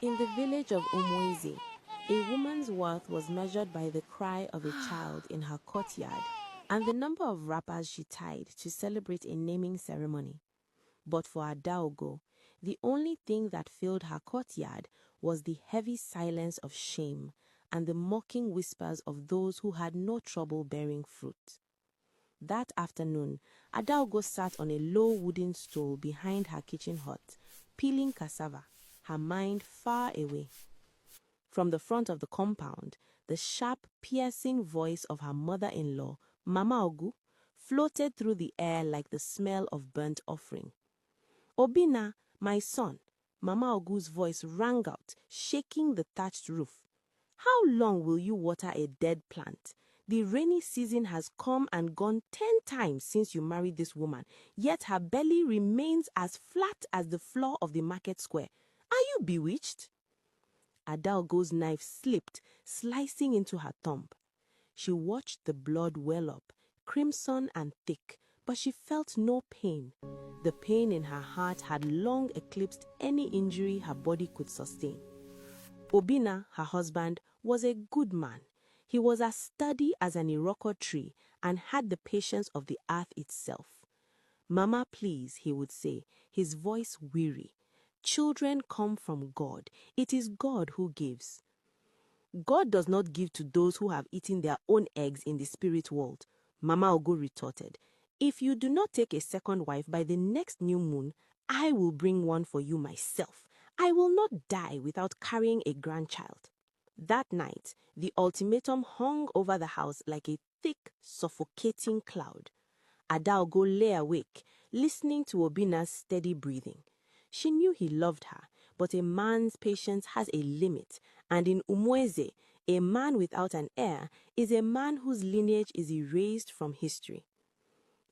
In the village of Umwezi, a woman's worth was measured by the cry of a child in her courtyard and the number of wrappers she tied to celebrate a naming ceremony. But for Adaogo, the only thing that filled her courtyard was the heavy silence of shame and the mocking whispers of those who had no trouble bearing fruit. That afternoon, Adaogo sat on a low wooden stool behind her kitchen hut, peeling cassava, her mind far away. From the front of the compound, the sharp, piercing voice of her mother-in-law, Mama Ogu, floated through the air like the smell of burnt offering. Obina, my son, Mama Ogu's voice rang out, shaking the thatched roof. How long will you water a dead plant? The rainy season has come and gone 10 times since you married this woman, yet her belly remains as flat as the floor of the market square. Are you bewitched? Adaogo's knife slipped, slicing into her thumb. She watched the blood well up, crimson and thick, but she felt no pain. The pain in her heart had long eclipsed any injury her body could sustain. Obina, her husband, was a good man. He was as sturdy as an Iroko tree and had the patience of the earth itself. Mama, please, he would say, his voice weary. Children come from God. It is God who gives. God does not give to those who have eaten their own eggs in the spirit world, Mama Ogu retorted. If you do not take a second wife by the next new moon, I will bring one for you myself. I will not die without carrying a grandchild. That night, the ultimatum hung over the house like a thick, suffocating cloud. Adaogo lay awake, listening to Obina's steady breathing. She knew he loved her, but a man's patience has a limit, and in Umweze, a man without an heir is a man whose lineage is erased from history.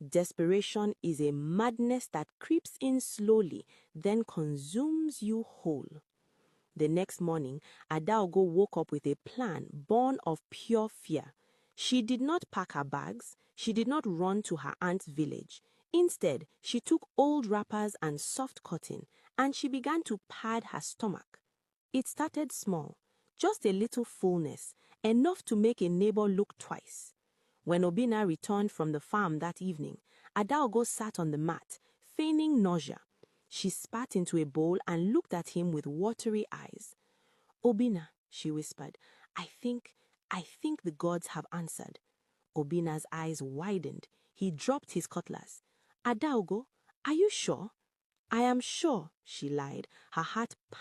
Desperation is a madness that creeps in slowly, then consumes you whole. The next morning, Adaogo woke up with a plan born of pure fear. She did not pack her bags. She did not run to her aunt's village. Instead, she took old wrappers and soft cotton, and she began to pad her stomach. It started small, just a little fullness, enough to make a neighbor look twice. When Obina returned from the farm that evening, Adaogo sat on the mat, feigning nausea. She spat into a bowl and looked at him with watery eyes. Obina, she whispered, I think the gods have answered. Obina's eyes widened. He dropped his cutlass. Adaogo, are you sure? I am sure, she lied, her heart